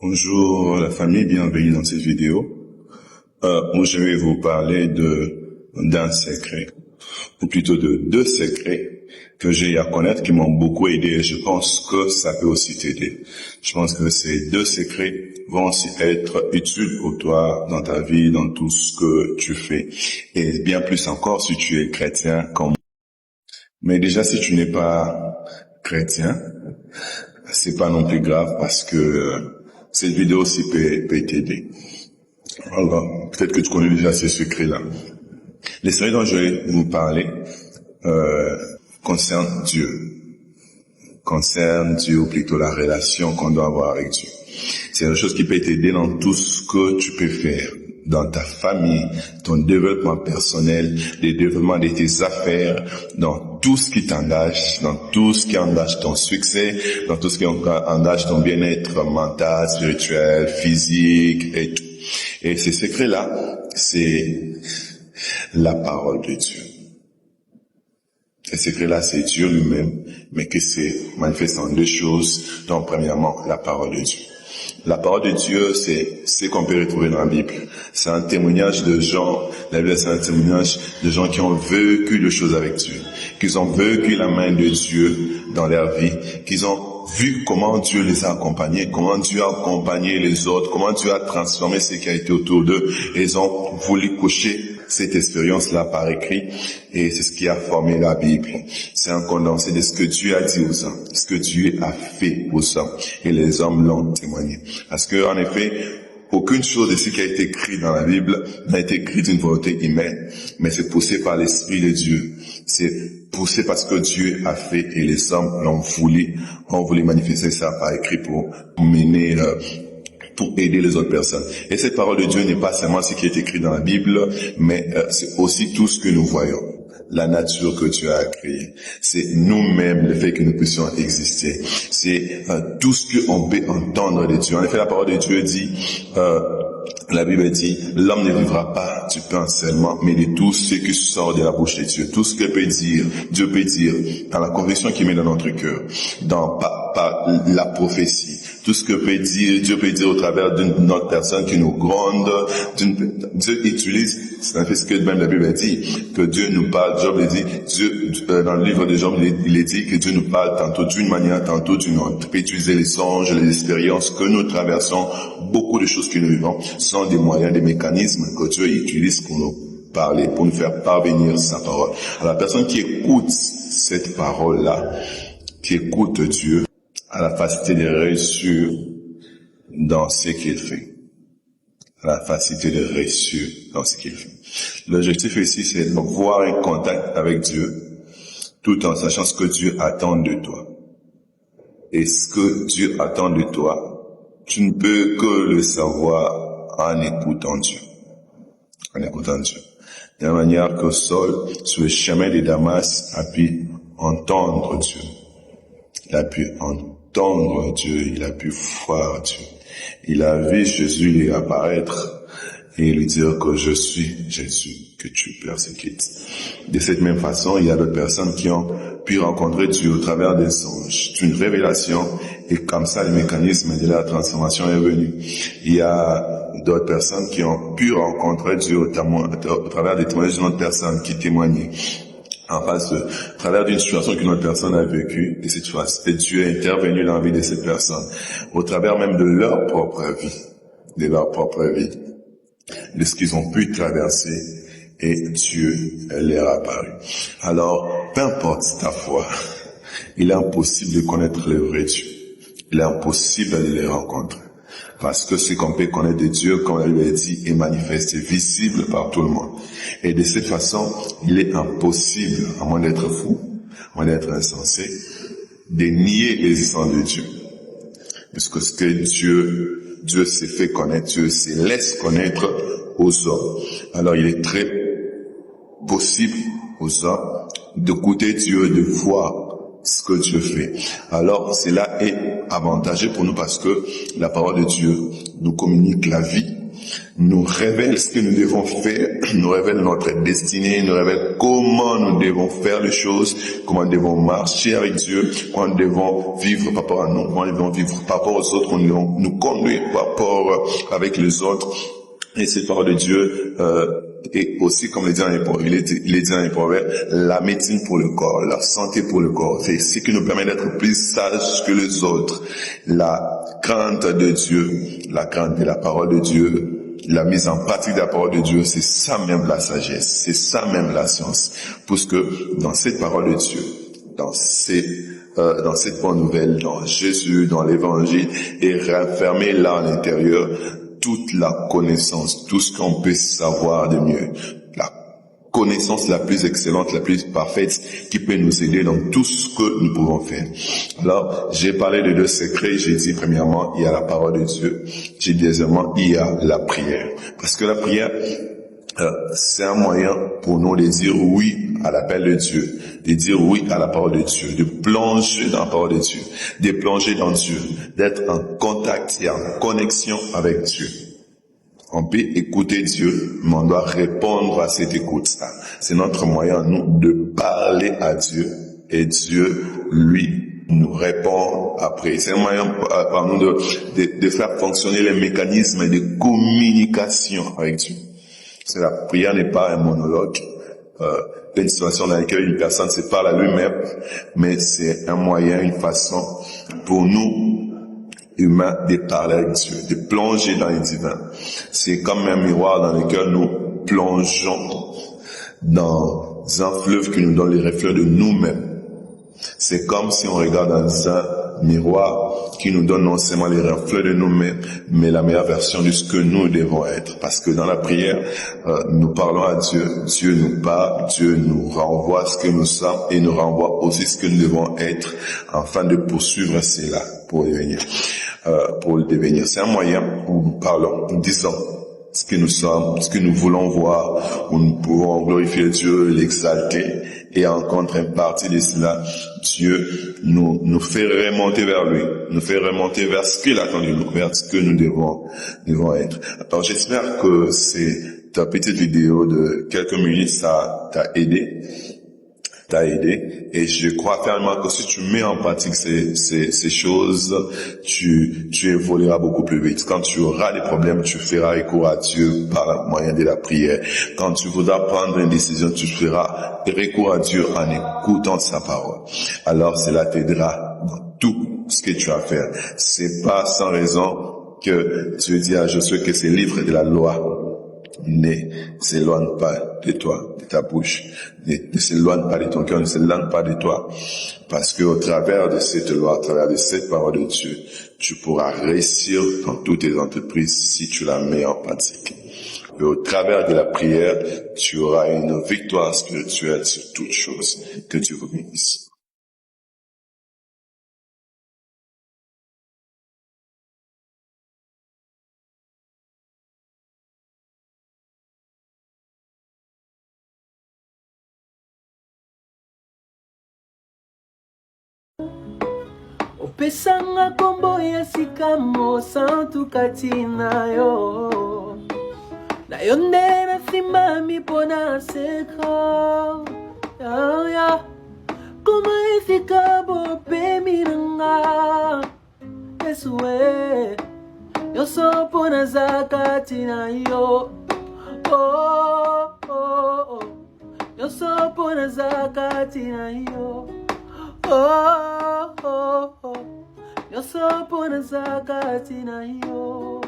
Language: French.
Bonjour la famille, bienvenue dans cette vidéo. Moi je vais vous parler d'un secret, ou plutôt de deux secrets que j'ai à connaître qui m'ont beaucoup aidé et je pense que ça peut aussi t'aider. Je pense que ces deux secrets vont aussi être utiles pour toi dans ta vie, dans tout ce que tu fais et bien plus encore si tu es chrétien comme moi. Mais déjà si tu n'es pas chrétien, c'est pas non plus grave parce que cette vidéo aussi peut t'aider. Alors, peut-être que tu connais déjà ces secrets-là. Les secrets dont je vais vous parler concernent Dieu. Concernent Dieu, ou plutôt la relation qu'on doit avoir avec Dieu. C'est une chose qui peut t'aider dans tout ce que tu peux faire. Dans ta famille, ton développement personnel, le développement de tes affaires, dans tout ce qui t'engage, dans tout ce qui engage ton succès, dans tout ce qui engage ton bien-être mental, spirituel, physique et tout. Et ces secrets-là, c'est la parole de Dieu. Ces secrets-là, c'est Dieu lui-même, mais que c'est manifesté en deux choses. Donc, premièrement, la parole de Dieu. La parole de Dieu, c'est ce qu'on peut retrouver dans la Bible. C'est un témoignage de gens, la Bible c'est un témoignage de gens qui ont vécu des choses avec Dieu, qu'ils ont vécu la main de Dieu dans leur vie, qu'ils ont vu comment Dieu les a accompagnés, comment Dieu a accompagné les autres, comment Dieu a transformé ce qui a été autour d'eux, et ils ont voulu coucher cette expérience-là par écrit, et c'est ce qui a formé la Bible. C'est un condensé de ce que Dieu a dit aux hommes, ce que Dieu a fait aux hommes, et les hommes l'ont témoigné. Parce que, en effet, aucune chose de ce qui a été écrit dans la Bible n'a été écrit d'une volonté humaine, mais c'est poussé par l'Esprit de Dieu. C'est poussé parce que Dieu a fait et les hommes l'ont voulu, ont voulu manifester ça par écrit pour mener pour aider les autres personnes. Et cette parole de Dieu n'est pas seulement ce qui est écrit dans la Bible, mais c'est aussi tout ce que nous voyons. La nature que Dieu a créée. C'est nous-mêmes le fait que nous puissions exister. C'est tout ce qu'on peut entendre de Dieu. En effet, la parole de Dieu dit, la Bible dit, l'homme ne vivra pas du pain seulement, mais de tout ce qui sort de la bouche de Dieu. Tout ce que peut dire, Dieu peut dire, dans la conviction qu'il met dans notre cœur, par la prophétie. Tout ce que peut dire, Dieu peut dire au travers d'une autre personne qui nous gronde. Dieu utilise, c'est en fait ce que même la Bible dit, que Dieu nous parle. Job dit, Dieu, dans le livre de Job, il est dit que Dieu nous parle tantôt d'une manière, tantôt d'une autre. Il peut utiliser les songes, les expériences que nous traversons. Beaucoup de choses que nous vivons sont des moyens, des mécanismes que Dieu utilise pour nous parler, pour nous faire parvenir sa parole. Alors la personne qui écoute cette parole-là, qui écoute Dieu, a la facilité de réussir dans ce qu'il fait. La facilité de réussir dans ce qu'il fait. L'objectif ici, c'est d'avoir un contact avec Dieu, tout en sachant ce que Dieu attend de toi. Et ce que Dieu attend de toi, tu ne peux que le savoir en écoutant Dieu. En écoutant Dieu. De la manière que Saul, sur le chemin de Damas, a pu entendre Dieu. Il a pu entendre Dieu, il a pu voir Dieu. Il a vu Jésus lui apparaître et lui dire que je suis Jésus que tu persécutes. De cette même façon, il y a d'autres personnes qui ont pu rencontrer Dieu au travers des songes, d'une révélation, et comme ça le mécanisme de la transformation est venu. Il y a d'autres personnes qui ont pu rencontrer Dieu au travers des témoignages d'une autre personne qui témoignait. En face, à travers d'une situation qu'une autre personne a vécue, et cette fois, Dieu est intervenu dans la vie de cette personne, au travers même de leur propre vie, de ce qu'ils ont pu traverser, et Dieu leur a apparu. Alors, peu importe ta foi, il est impossible de connaître le vrai Dieu. Il est impossible de les rencontrer. Parce que ce qu'on peut connaître de Dieu, comme il a dit, est manifeste, visible par tout le monde. Et de cette façon, il est impossible, à moins d'être fou, à moins d'être insensé, de nier l'existence de Dieu. Parce que ce que Dieu s'est fait connaître, Dieu se laisse connaître aux hommes. Alors il est très possible aux hommes d'écouter Dieu, de voir ce que Dieu fait. Alors cela est avantageux pour nous parce que la parole de Dieu nous communique la vie, nous révèle ce que nous devons faire, nous révèle notre destinée, nous révèle comment nous devons faire les choses, comment nous devons marcher avec Dieu, comment nous devons vivre par rapport à nous, comment nous devons vivre par rapport aux autres, comment nous devons nous conduire par rapport avec les autres. Et cette parole de Dieu est aussi, comme il est dit dans les proverbes, la médecine pour le corps, la santé pour le corps. C'est ce qui nous permet d'être plus sages que les autres. La crainte de Dieu, la crainte de la parole de Dieu, la mise en pratique de la parole de Dieu, c'est ça même la sagesse, c'est ça même la science. Parce que dans cette parole de Dieu, dans cette bonne nouvelle, dans Jésus, dans l'évangile, est renfermé là à l'intérieur toute la connaissance, tout ce qu'on peut savoir de mieux, la connaissance la plus excellente, la plus parfaite, qui peut nous aider dans tout ce que nous pouvons faire. Alors, j'ai parlé de deux secrets. J'ai dit, premièrement, il y a la parole de Dieu. J'ai dit, deuxièmement, il y a la prière. Parce que la prière, c'est un moyen pour nous de dire oui à l'appel de Dieu, de dire oui à la parole de Dieu, de plonger dans la parole de Dieu, de plonger dans Dieu, d'être en contact et en connexion avec Dieu. On peut écouter Dieu, mais on doit répondre à cette écoute. C'est notre moyen, nous, de parler à Dieu, et Dieu, lui, nous répond après. C'est un moyen pour nous de faire fonctionner les mécanismes de communication avec Dieu. La prière n'est pas un monologue, une situation dans laquelle une personne se parle à lui-même, mais c'est un moyen, une façon pour nous, humains, de parler avec Dieu, de plonger dans le divin. C'est comme un miroir dans lequel nous plongeons dans un fleuve qui nous donne les reflets de nous-mêmes. C'est comme si on regarde dans un miroir qui nous donne non seulement les reflets de nous-mêmes, mais la meilleure version de ce que nous devons être. Parce que dans la prière, nous parlons à Dieu, Dieu nous parle, Dieu nous renvoie ce que nous sommes et nous renvoie aussi ce que nous devons être afin de poursuivre cela pour le devenir. C'est un moyen où nous parlons, nous disons ce que nous sommes, ce que nous voulons voir, où nous pouvons glorifier Dieu, l'exalter, et en contrepartie de cela, Dieu nous fait remonter vers lui, nous fait remonter vers ce qu'il attend de nous, vers ce que nous devons être. Alors j'espère que ta petite vidéo de quelques minutes, ça t'a aidé, et je crois fermement que si tu mets en pratique ces choses, tu évolueras beaucoup plus vite. Quand tu auras des problèmes, tu feras recours à Dieu par le moyen de la prière. Quand tu voudras prendre une décision, tu feras recours à Dieu en écoutant sa parole. Alors cela t'aidera dans tout ce que tu as à faire. C'est pas sans raison que Dieu dit à Josué que ces livres de la loi ne s'éloigne pas de toi, de ta bouche, ne s'éloigne pas de ton cœur, ne s'éloigne pas de toi. Parce que au travers de cette loi, au travers de cette parole de Dieu, tu pourras réussir dans toutes tes entreprises si tu la mets en pratique. Et au travers de la prière, tu auras une victoire spirituelle sur toutes choses. Que Dieu vous bénisse. Opesanga kombo ya sikamo santu katina yo nayo nde nasimami pona seka ya koma ifika bope miranga Yesue yoso pona zakatina yo yoso pona zakatina yo yo so pona zakati na yo.